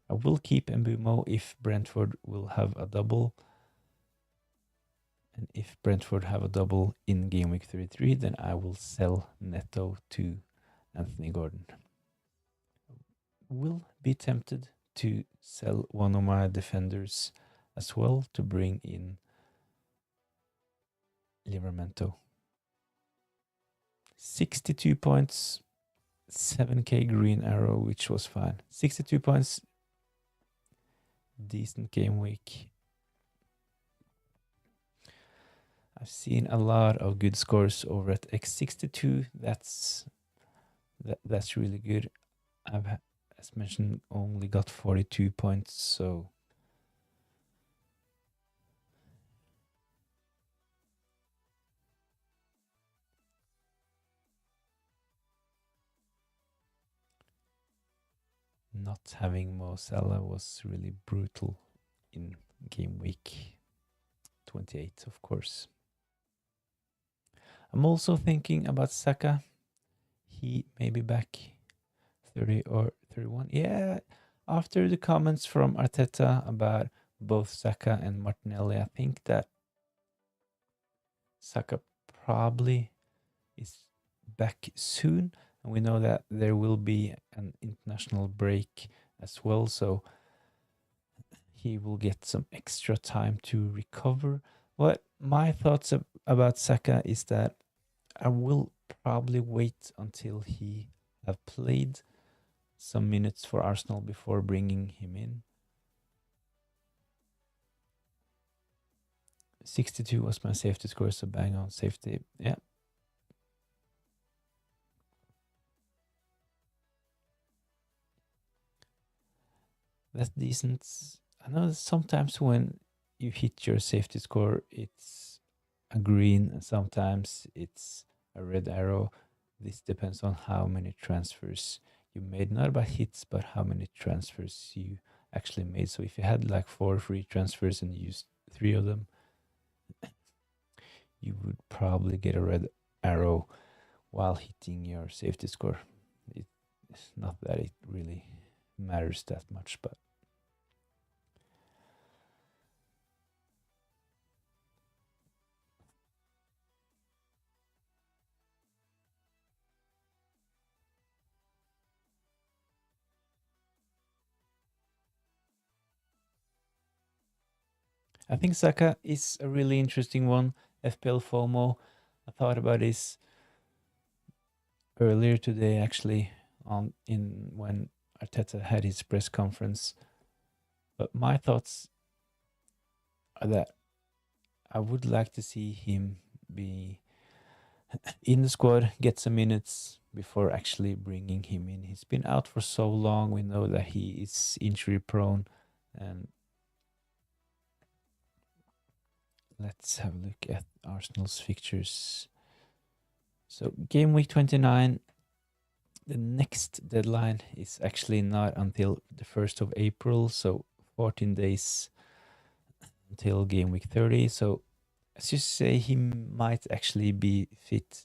I will keep Mbumo if Brentford will have a double. And if Brentford have a double in game week 33, then I will sell Neto to Anthony Gordon. Will be tempted to sell one of my defenders as well to bring in Livramento. 62 points, 7k green arrow, which was fine. 62 points, decent game week. I've seen a lot of good scores over at X62. That's really good. I've, as mentioned, only got 42 points, so not having Mo Salah was really brutal in game week 28, of course. I'm also thinking about Saka. He may be back 30 or 31. Yeah, after the comments from Arteta about both Saka and Martinelli, I think that Saka probably is back soon. And we know that there will be an international break as well, so he will get some extra time to recover. What my thoughts about Saka is that I will probably wait until he have played some minutes for Arsenal before bringing him in. 62 was my safety score, so bang on safety. Yeah. That's decent. I know sometimes when you hit your safety score, it's a green, and sometimes it's a red arrow. This depends on how many transfers you made, not about hits, but how many transfers you actually made. So if you had like 4 free transfers and you used 3 of them, you would probably get a red arrow while hitting your safety score. It's not that it really matters that much, but I think Saka is a really interesting one. FPL FOMO. I thought about this earlier today, actually, when Arteta had his press conference. But my thoughts are that I would like to see him be in the squad, get some minutes before actually bringing him in. He's been out for so long. We know that he is injury prone, and let's have a look at Arsenal's fixtures. So game week 29, the next deadline is actually not until the 1st of April, so 14 days until game week 30. So as you say, he might actually be fit,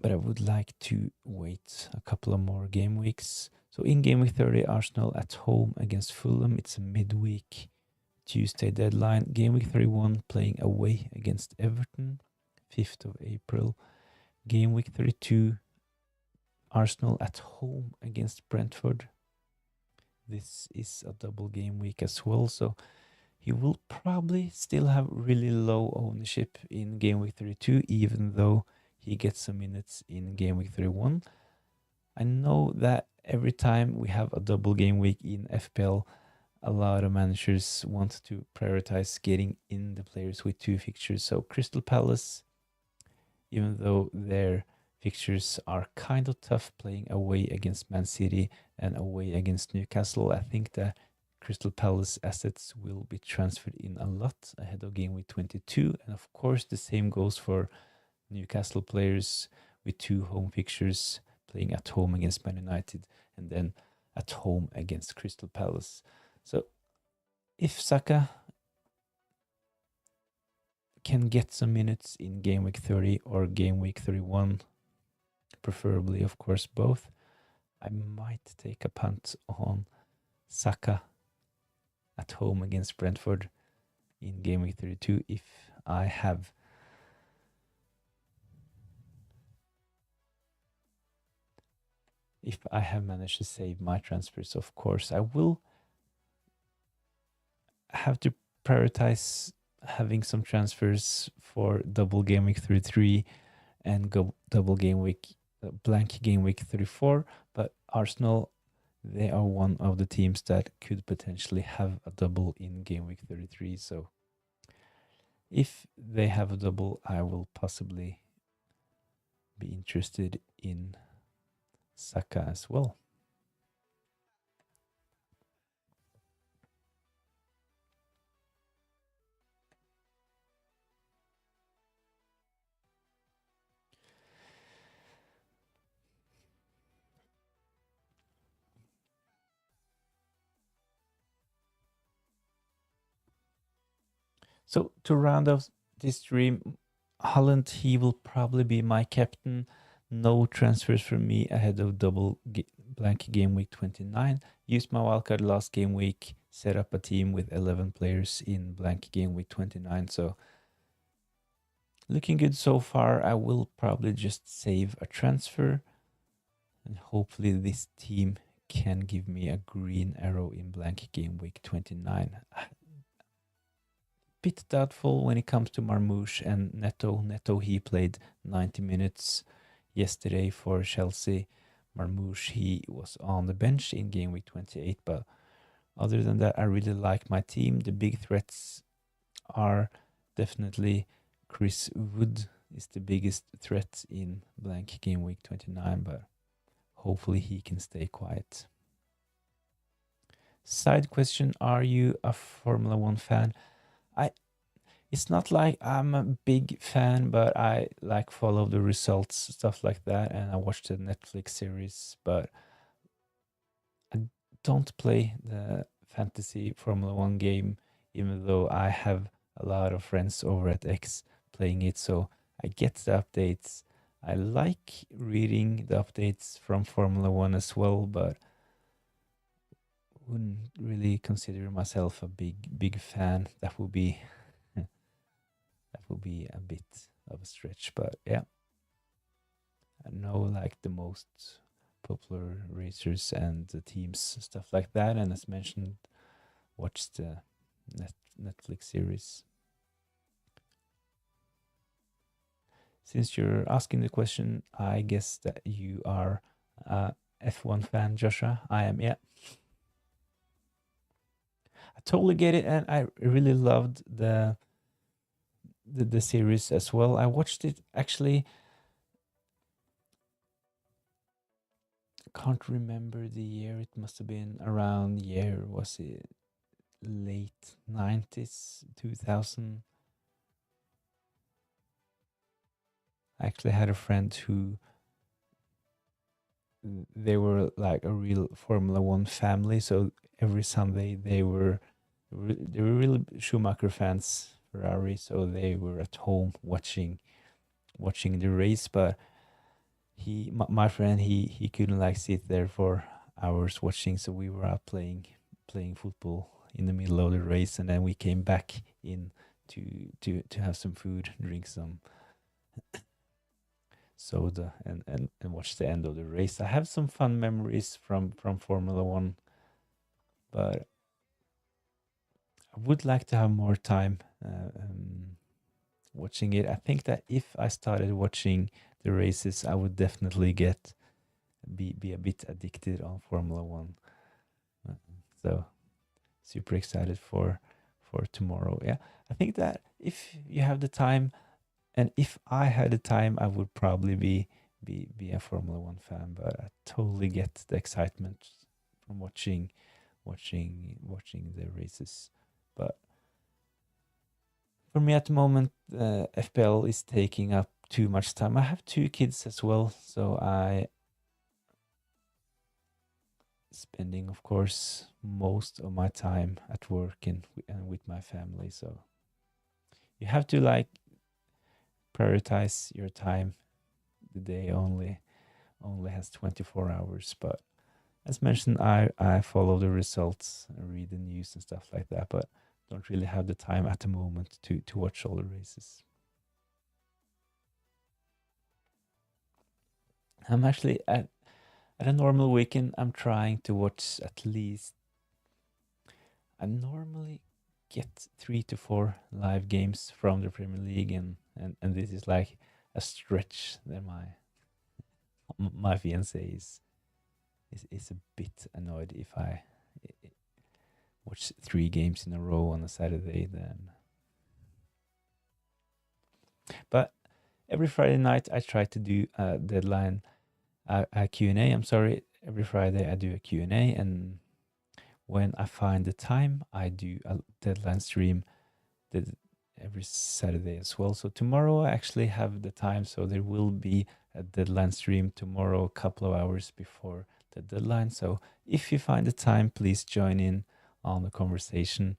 but I would like to wait a couple of more game weeks. So in game week 30, Arsenal at home against Fulham. It's a midweek Tuesday deadline. Game week 31, playing away against Everton, 5th of April. Game week 32, Arsenal at home against Brentford. This is a double game week as well, so he will probably still have really low ownership in game week 32, even though he gets some minutes in game week 31. I know that every time we have a double game week in FPL, a lot of managers want to prioritize getting in the players with 2 fixtures. So Crystal Palace, even though their fixtures are kind of tough, playing away against Man City and away against Newcastle, I think that Crystal Palace assets will be transferred in a lot ahead of game week 22. And of course, the same goes for Newcastle players with 2 home fixtures, playing at home against Man United and then at home against Crystal Palace. So if Saka can get some minutes in game week 30 or game week 31, preferably, of course, both, I might take a punt on Saka at home against Brentford in game week 32 if I have managed to save my transfers. Of course, I will have to prioritize having some transfers for double game week 33 and go double game week blank game week 34, but Arsenal, they are one of the teams that could potentially have a double in game week 33. So if they have a double, I will possibly be interested in Saka as well. So to round off this stream, Haaland, he will probably be my captain. No transfers from me ahead of blank game week 29. Used my wildcard last game week, set up a team with 11 players in blank game week 29. So looking good so far. I will probably just save a transfer and hopefully this team can give me a green arrow in blank game week 29. Bit doubtful when it comes to Marmoush and Neto. Neto, he played 90 minutes yesterday for Chelsea. Marmoush, he was on the bench in game week 28, but other than that, I really like my team. The big threats are definitely Chris Wood is the biggest threat in blank game week 29, but hopefully he can stay quiet. Side question, are you a Formula 1 fan? It's not like I'm a big fan, but I like follow the results, stuff like that, and I watch the Netflix series, but I don't play the fantasy Formula 1 game, even though I have a lot of friends over at X playing it, so I get the updates. I like reading the updates from Formula 1 as well, but wouldn't really consider myself a big fan. That would be a bit of a stretch, but yeah, I know like the most popular racers and the teams, stuff like that, and as mentioned, watch the Netflix series. Since you're asking the question, I guess that you are a F1 fan, Joshua. I am, yeah. I totally get it, and I really loved the series as well. I watched it actually. I can't remember the year. It must have been around year. Was it late 90s, 2000? I actually had a friend who they were like a real Formula 1 family. So every Sunday they were really Schumacher fans, Ferrari. So they were at home watching the race. But my friend, he couldn't like sit there for hours watching. So we were out playing football in the middle of the race, and then we came back in to have some food, drink some soda, and watch the end of the race. I have some fun memories from Formula 1, but I would like to have more time watching it. I think that if I started watching the races, I would definitely get be a bit addicted on Formula One. Uh, So super excited for tomorrow. Yeah, I think that if you have the time, and if I had the time, I would probably be a Formula One fan. But I totally get the excitement from watching the races. But for me at the moment, FPL is taking up too much time. I have two kids as well, so I spending, of course, most of my time at work and with my family. So you have to like prioritize your time. The day only has 24 hours, but as mentioned, I follow the results and read the news and stuff like that, but don't really have the time at the moment to watch all the races. I'm actually at a normal weekend. I'm trying to watch at least. I normally get 3 to 4 live games from the Premier League, and this is like a stretch that my fiance is a bit annoyed if I watch 3 games in a row on a Saturday. Then, but every Friday night I try to do a deadline, a Q&A. I'm sorry, every Friday I do a Q&A, and when I find the time, I do a deadline stream that every Saturday as well. So tomorrow I actually have the time, so there will be a deadline stream tomorrow, a couple of hours before the deadline. So if you find the time, please join in on the conversation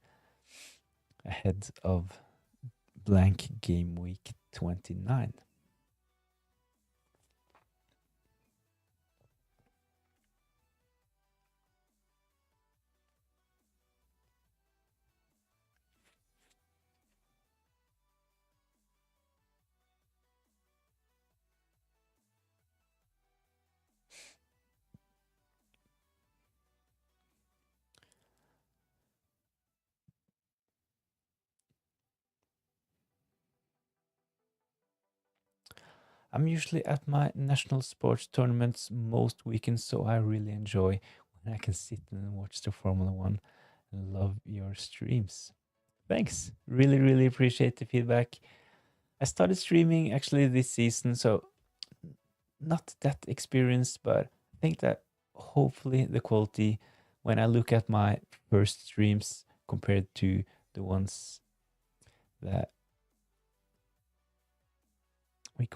ahead of blank game week 29. I'm usually at my national sports tournaments most weekends, so I really enjoy when I can sit and watch the Formula One. Love your streams. Thanks. Really, really appreciate the feedback. I started streaming actually this season, so not that experienced, but I think that hopefully the quality, when I look at my first streams compared to the ones that we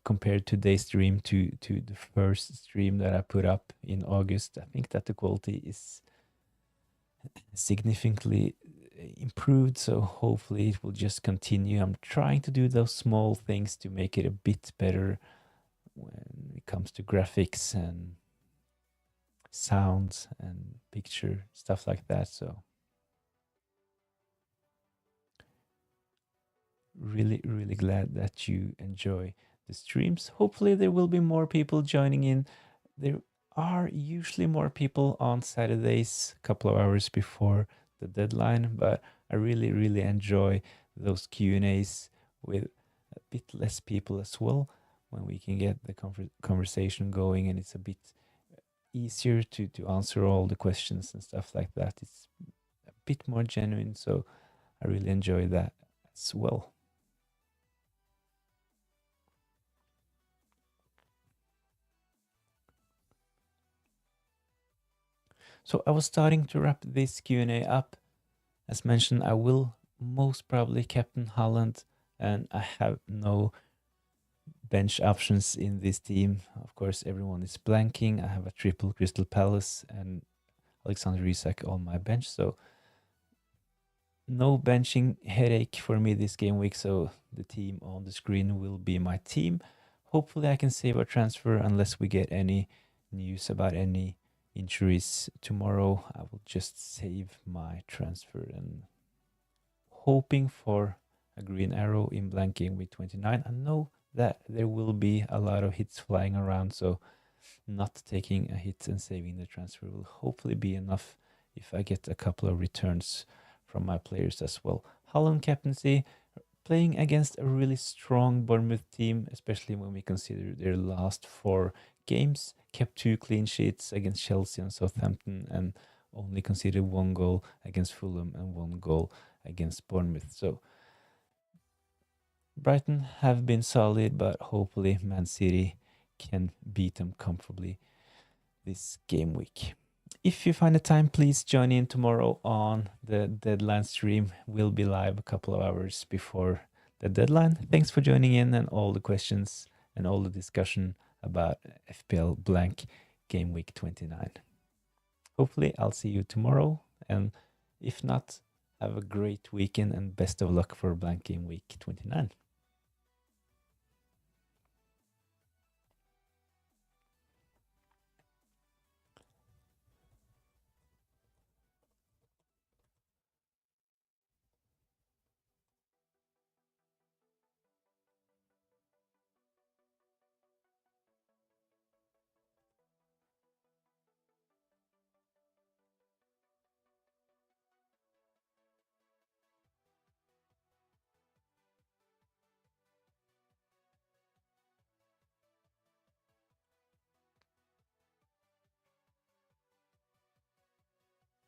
compared today's stream to the first stream that I put up in August, I think that the quality is significantly improved. So hopefully it will just continue. I'm trying to do those small things to make it a bit better when it comes to graphics and sounds and picture stuff like that. So really, really glad that you enjoy the streams. Hopefully there will be more people joining in. There are usually more people on Saturdays, a couple of hours before the deadline, but I really, really enjoy those Q&As with a bit less people as well, when we can get the conversation going, and it's a bit easier to answer all the questions and stuff like that. It's a bit more genuine, so I really enjoy that as well. So I was starting to wrap this Q&A up. As mentioned, I will most probably captain Haaland, and I have no bench options in this team. Of course, everyone is blanking. I have a triple Crystal Palace and Alexander Isak on my bench, so no benching headache for me this game week. So the team on the screen will be my team. Hopefully I can save a transfer unless we get any news about any injuries tomorrow. I will just save my transfer and hoping for a green arrow in blank game week 29. I know that there will be a lot of hits flying around, so not taking a hit and saving the transfer will hopefully be enough if I get a couple of returns from my players as well. Holland captaincy, playing against a really strong Bournemouth team, especially when we consider their last 4 games, kept 2 clean sheets against Chelsea and Southampton, and only conceded 1 goal against Fulham and 1 goal against Bournemouth. So Brighton have been solid, but hopefully Man City can beat them comfortably this game week. If you find the time, please join in tomorrow on the deadline stream. We'll be live a couple of hours before the deadline. Thanks for joining in and all the questions and all the discussion about FPL blank game week 29. Hopefully I'll see you tomorrow, and if not, have a great weekend and best of luck for blank game week 29.